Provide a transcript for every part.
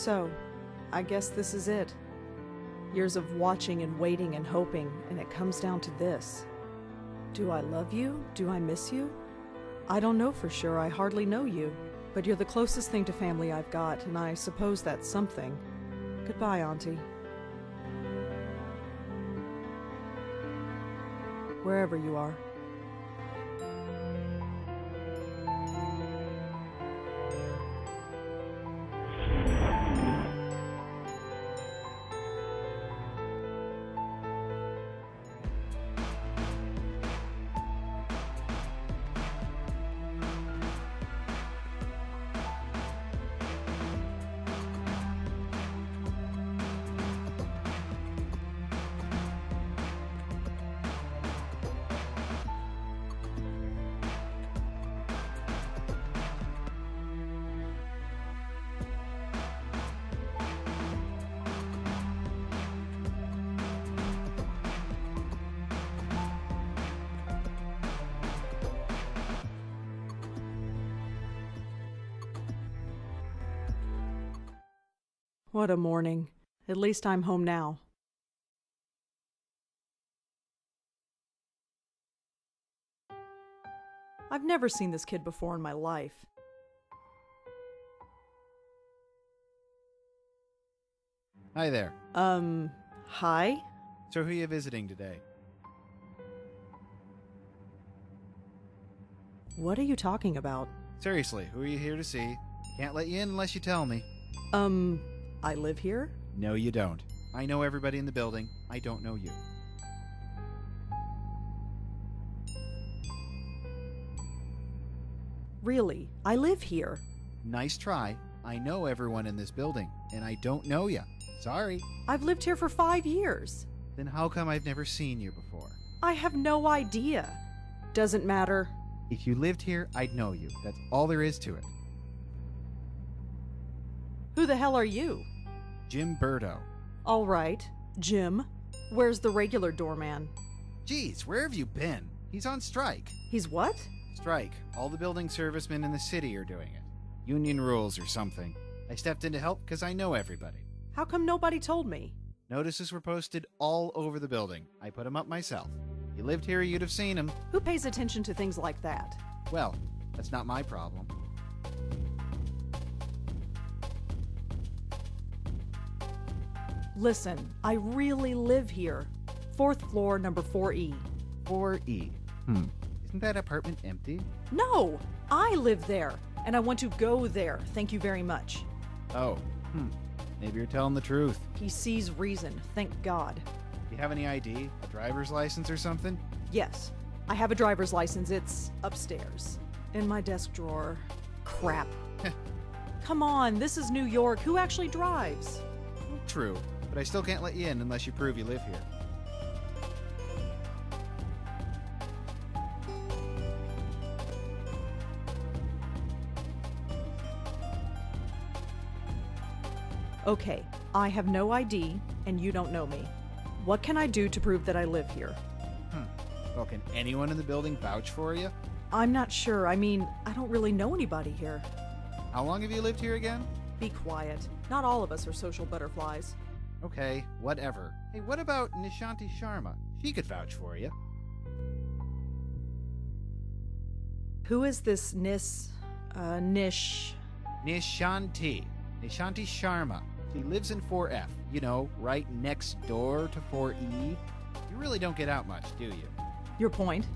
So, I guess this is it. Years of watching and waiting and hoping, and it comes down to this. Do I love you? Do I miss you? I don't know for sure, I hardly know you. But you're the closest thing to family I've got, and I suppose that's something. Goodbye, Auntie. Wherever you are. What a morning. At least I'm home now. I've never seen this kid before in my life. Hi there. Hi? So who are you visiting today? What are you talking about? Seriously, who are you here to see? Can't let you in unless you tell me. I live here? No, you don't. I know everybody in the building. I don't know you. Really, I live here. Nice try. I know everyone in this building, and I don't know you. Sorry. I've lived here for 5 years. Then how come I've never seen you before? I have no idea. Doesn't matter. If you lived here, I'd know you. That's all there is to it. Who the hell are you? Jim Burdo. All right, Jim. Where's the regular doorman? Geez, where have you been? He's on strike. He's what? Strike. All the building servicemen in the city are doing it. Union rules or something. I stepped in to help because I know everybody. How come nobody told me? Notices were posted all over the building. I put them up myself. If you lived here, you'd have seen them. Who pays attention to things like that? Well, that's not my problem. Listen, I really live here. 4th floor, number 4E. 4E. Isn't that apartment empty? No! I live there, and I want to go there. Thank you very much. Oh, maybe you're telling the truth. He sees reason, thank God. You have any ID? A driver's license or something? Yes, I have a driver's license. It's upstairs. In my desk drawer. Crap. Come on, this is New York. Who actually drives? True, but I still can't let you in unless you prove you live here. Okay, I have no ID, and you don't know me. What can I do to prove that I live here? Well, can anyone in the building vouch for you? I'm not sure. I mean, I don't really know anybody here. How long have you lived here again? Be quiet. Not all of us are social butterflies. Okay, whatever. Hey, what about Nishanti Sharma? She could vouch for you. Who is this Nish? Nishanti Sharma. She lives in 4F. You know, right next door to 4E. You really don't get out much, do you? Your point?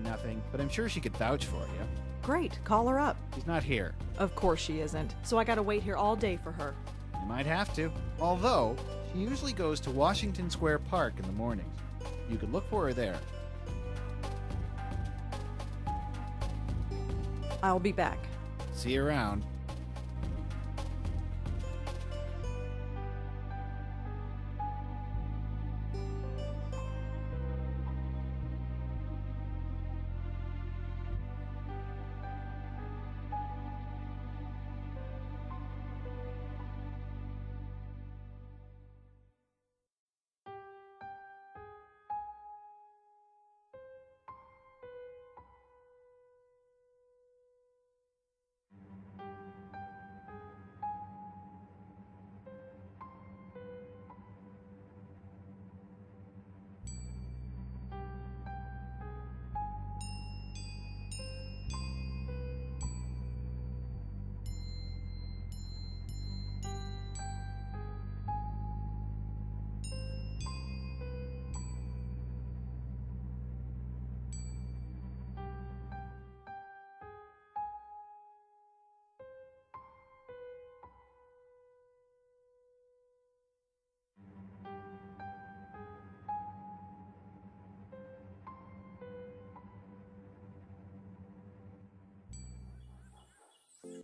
Nothing, but I'm sure she could vouch for you. Great, call her up. She's not here. Of course she isn't. So I gotta wait here all day for her. You might have to. Although, she usually goes to Washington Square Park in the mornings. You could look for her there. I'll be back. See you around.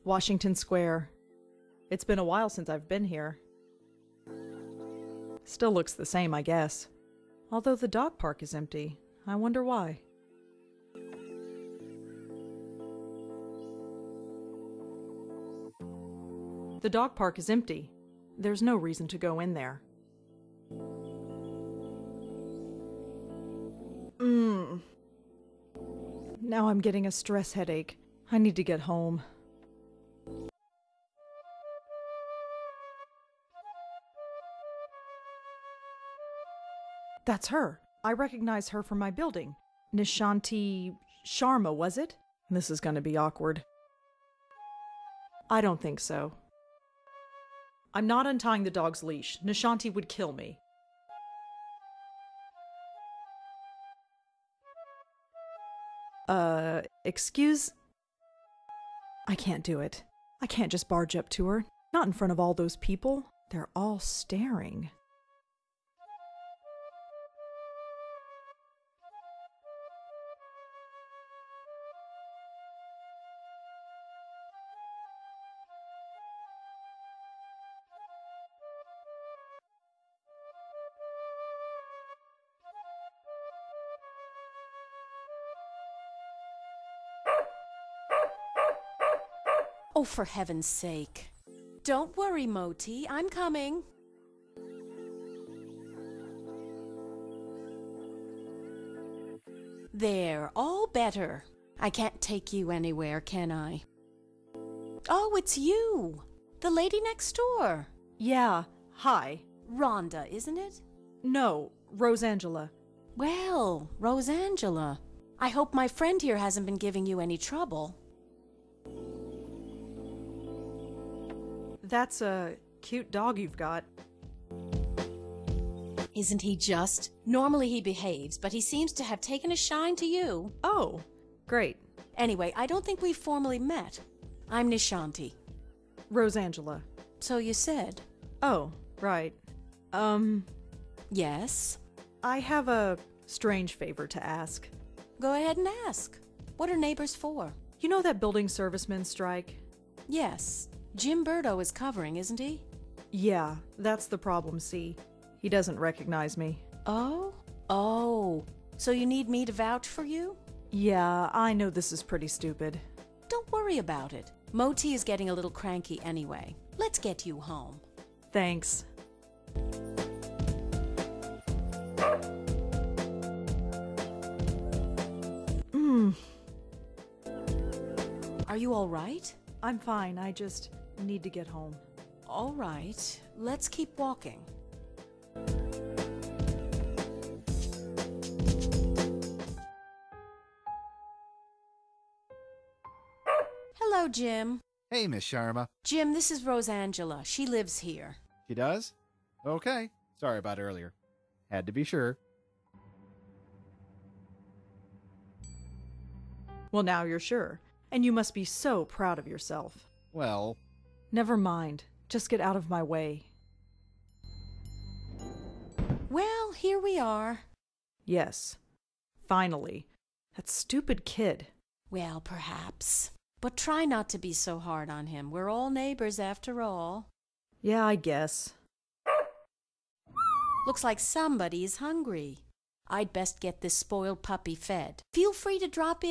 Washington Square. It's been a while since I've been here. Still looks the same, I guess. Although the dog park is empty. I wonder why. The dog park is empty. There's no reason to go in there. Now I'm getting a stress headache. I need to get home. That's her. I recognize her from my building. Nishanti Sharma, was it? This is going to be awkward. I don't think so. I'm not untying the dog's leash. Nishanti would kill me. Excuse? I can't do it. I can't just barge up to her. Not in front of all those people. They're all staring. Oh, for heaven's sake. Don't worry, Moti. I'm coming. There, all better. I can't take you anywhere, can I? Oh, it's you. The lady next door. Yeah, hi. Rhonda, isn't it? No, Rosangela. Well, Rosangela. I hope my friend here hasn't been giving you any trouble. That's a cute dog you've got. Isn't he just? Normally he behaves, but he seems to have taken a shine to you. Oh, great. Anyway, I don't think we've formally met. I'm Nishanti. Rosangela. So you said. Oh, right. Yes? I have a strange favor to ask. Go ahead and ask. What are neighbors for? You know that building servicemen strike? Yes. Jim Burdo is covering, isn't he? Yeah, that's the problem, see. He doesn't recognize me. Oh? Oh. So you need me to vouch for you? Yeah, I know this is pretty stupid. Don't worry about it. Moti is getting a little cranky anyway. Let's get you home. Thanks. Are you all right? I'm fine, I just need to get home. All right. Let's keep walking. Hello, Jim. Hey, Miss Sharma. Jim, this is Rosangela. She lives here. She does? Okay. Sorry about earlier. Had to be sure. Well, now you're sure. And you must be so proud of yourself. Well, Never mind. Just get out of my way. Well, here we are. Yes. Finally. That stupid kid. Well, perhaps. But try not to be so hard on him. We're all neighbors after all. Yeah, I guess. Looks like somebody's hungry. I'd best get this spoiled puppy fed. Feel free to drop in.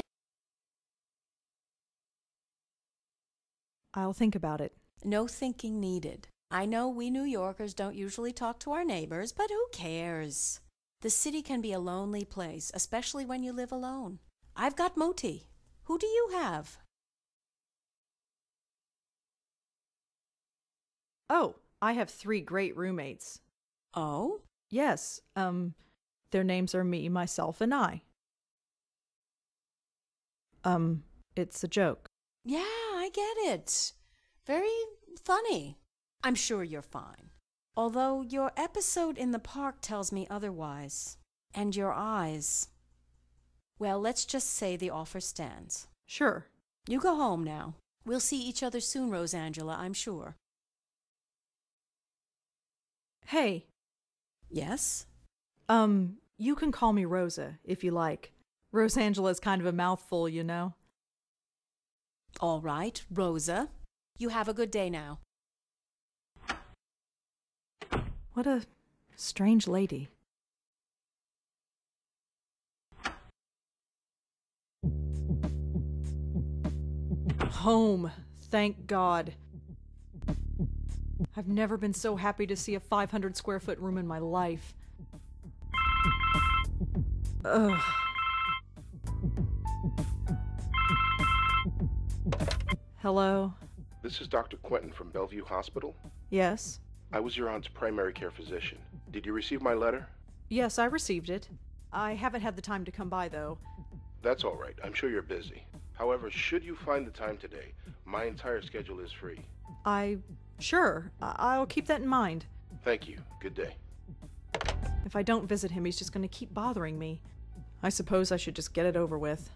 I'll think about it. No thinking needed. I know we New Yorkers don't usually talk to our neighbors, but who cares? The city can be a lonely place, especially when you live alone. I've got Moti. Who do you have? Oh, I have 3 great roommates. Oh? Yes, their names are me, myself, and I. It's a joke. Yeah, I get it. Very funny. I'm sure you're fine. Although your episode in the park tells me otherwise. And your eyes. Well, let's just say the offer stands. Sure. You go home now. We'll see each other soon, Rosangela, I'm sure. Hey. Yes? You can call me Rosa, if you like. Rosangela's kind of a mouthful, you know. All right, Rosa. You have a good day now. What a strange lady. Home, thank God. I've never been so happy to see a 500 square foot room in my life. Ugh. Hello? This is Dr. Quentin from Bellevue Hospital. Yes? I was your aunt's primary care physician. Did you receive my letter? Yes, I received it. I haven't had the time to come by, though. That's all right. I'm sure you're busy. However, should you find the time today, my entire schedule is free. Sure. I'll keep that in mind. Thank you. Good day. If I don't visit him, he's just going to keep bothering me. I suppose I should just get it over with.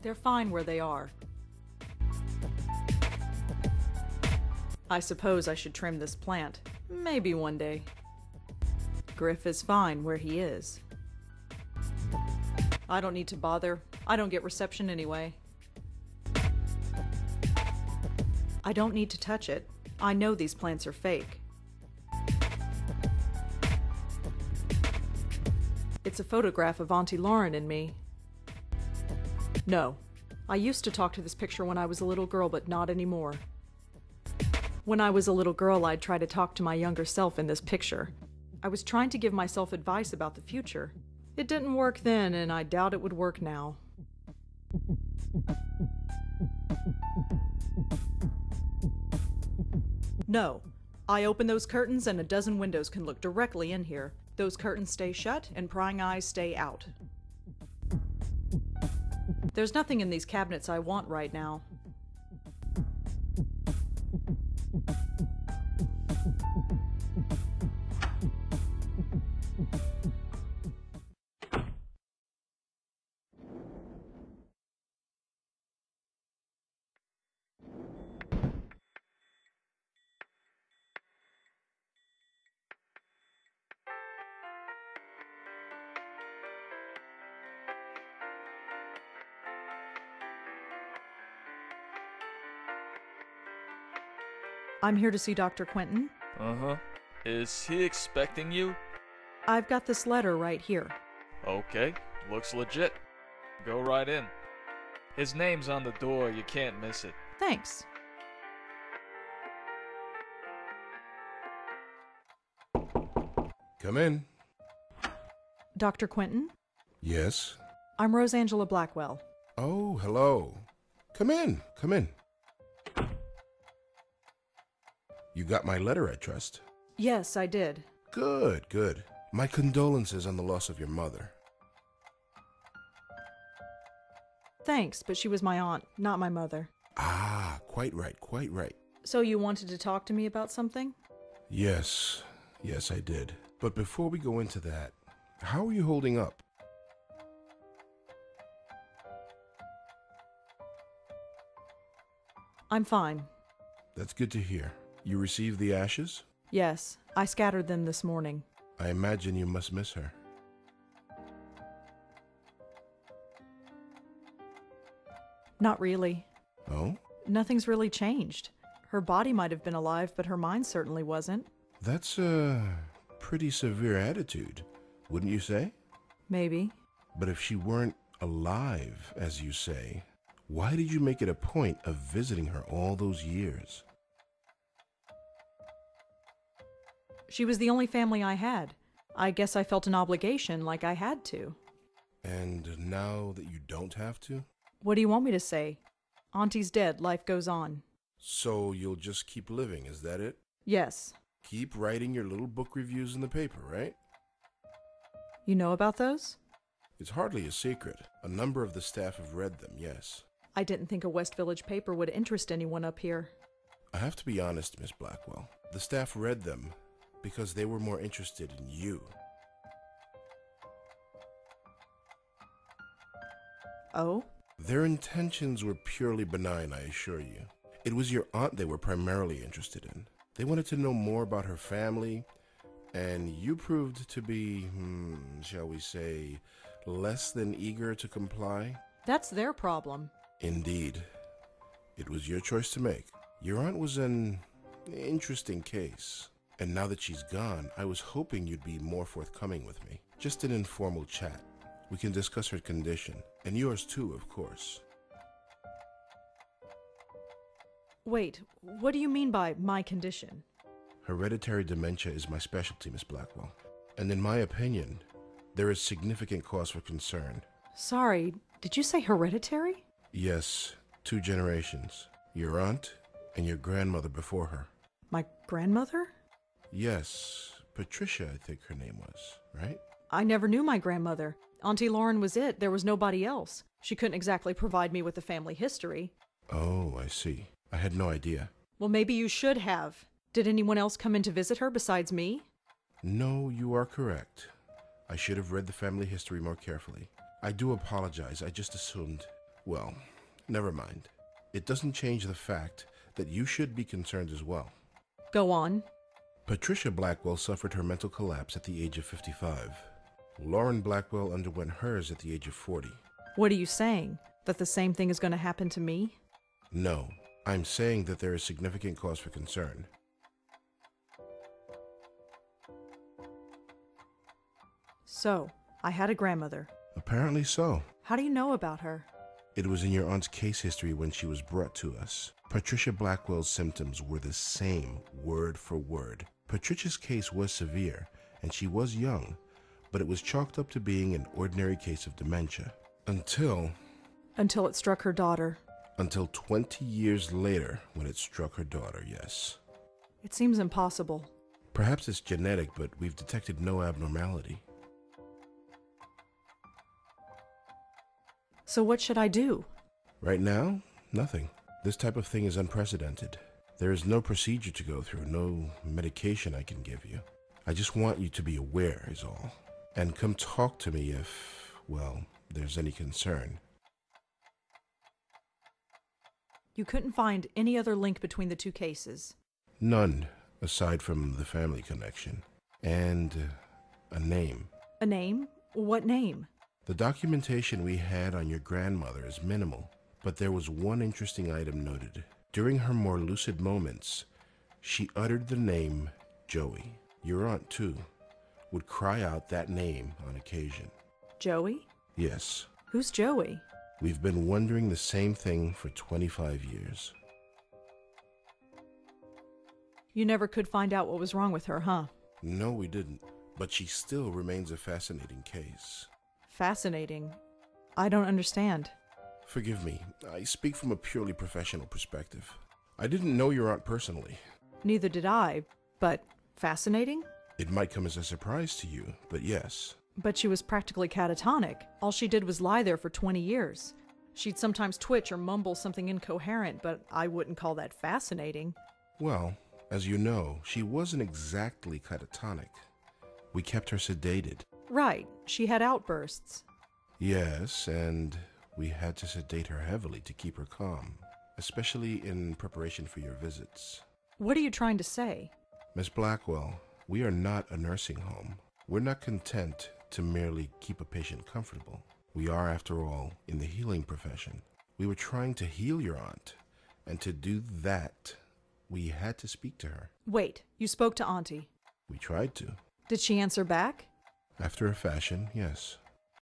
They're fine where they are. I suppose I should trim this plant. Maybe one day. Griff is fine where he is. I don't need to bother. I don't get reception anyway. I don't need to touch it. I know these plants are fake. It's a photograph of Auntie Lauren and me. No. I used to talk to this picture when I was a little girl, but not anymore. When I was a little girl, I'd try to talk to my younger self in this picture. I was trying to give myself advice about the future. It didn't work then, and I doubt it would work now. No. I open those curtains and a dozen windows can look directly in here. Those curtains stay shut and prying eyes stay out. There's nothing in these cabinets I want right now. I'm here to see Dr. Quentin. Uh-huh. Is he expecting you? I've got this letter right here. Okay, looks legit. Go right in. His name's on the door, you can't miss it. Thanks. Come in. Dr. Quentin? Yes? I'm Rosangela Blackwell. Oh, hello. Come in. Come in. You got my letter, I trust? Yes, I did. Good, good. My condolences on the loss of your mother. Thanks, but she was my aunt, not my mother. Ah, quite right, quite right. So you wanted to talk to me about something? Yes, I did. But before we go into that, how are you holding up? I'm fine. That's good to hear. You received the ashes? Yes, I scattered them this morning. I imagine you must miss her. Not really. Oh? Nothing's really changed. Her body might have been alive, but her mind certainly wasn't. That's a pretty severe attitude, wouldn't you say? Maybe. But if she weren't alive, as you say, why did you make it a point of visiting her all those years? She was the only family I had. I guess I felt an obligation, like I had to. And now that you don't have to? What do you want me to say? Auntie's dead, life goes on. So you'll just keep living, is that it? Yes. Keep writing your little book reviews in the paper, right? You know about those? It's hardly a secret. A number of the staff have read them, yes. I didn't think a West Village paper would interest anyone up here. I have to be honest, Miss Blackwell. The staff read them because they were more interested in you. Oh? Their intentions were purely benign, I assure you. It was your aunt they were primarily interested in. They wanted to know more about her family, and you proved to be, shall we say, less than eager to comply. That's their problem. Indeed. It was your choice to make. Your aunt was an interesting case. And now that she's gone, I was hoping you'd be more forthcoming with me. Just an informal chat. We can discuss her condition, and yours too, of course. Wait, what do you mean by my condition? Hereditary dementia is my specialty, Miss Blackwell. And in my opinion, there is significant cause for concern. Sorry, did you say hereditary? Yes, 2 generations. Your aunt and your grandmother before her. My grandmother? Yes, Patricia, I think her name was, right? I never knew my grandmother. Auntie Lauren was it. There was nobody else. She couldn't exactly provide me with a family history. Oh, I see. I had no idea. Well, maybe you should have. Did anyone else come in to visit her besides me? No, you are correct. I should have read the family history more carefully. I do apologize. I just assumed. Well, never mind. It doesn't change the fact that you should be concerned as well. Go on. Patricia Blackwell suffered her mental collapse at the age of 55. Lauren Blackwell underwent hers at the age of 40. What are you saying? That the same thing is going to happen to me? No, I'm saying that there is significant cause for concern. So, I had a grandmother. Apparently so. How do you know about her? It was in your aunt's case history when she was brought to us. Patricia Blackwell's symptoms were the same, word for word. Patricia's case was severe, and she was young, but it was chalked up to being an ordinary case of dementia. Until it struck her daughter. Until 20 years later, when it struck her daughter, yes. It seems impossible. Perhaps it's genetic, but we've detected no abnormality. So what should I do? Right now, nothing. This type of thing is unprecedented. There is no procedure to go through, no medication I can give you. I just want you to be aware, is all. And come talk to me if, well, there's any concern. You couldn't find any other link between the 2 cases? None, aside from the family connection. And a name. A name? What name? The documentation we had on your grandmother is minimal, but there was one interesting item noted. During her more lucid moments, she uttered the name Joey. Your aunt, too, would cry out that name on occasion. Joey? Yes. Who's Joey? We've been wondering the same thing for 25 years. You never could find out what was wrong with her, huh? No, we didn't. But she still remains a fascinating case. Fascinating. I don't understand. Forgive me, I speak from a purely professional perspective. I didn't know your aunt personally. Neither did I, but fascinating? It might come as a surprise to you, but yes. But she was practically catatonic. All she did was lie there for 20 years. She'd sometimes twitch or mumble something incoherent, but I wouldn't call that fascinating. Well, as you know, she wasn't exactly catatonic. We kept her sedated. Right, she had outbursts. Yes, and we had to sedate her heavily to keep her calm, especially in preparation for your visits. What are you trying to say? Miss Blackwell, we are not a nursing home. We're not content to merely keep a patient comfortable. We are, after all, in the healing profession. We were trying to heal your aunt, and to do that, we had to speak to her. Wait, you spoke to Auntie. We tried to. Did she answer back? After a fashion, yes.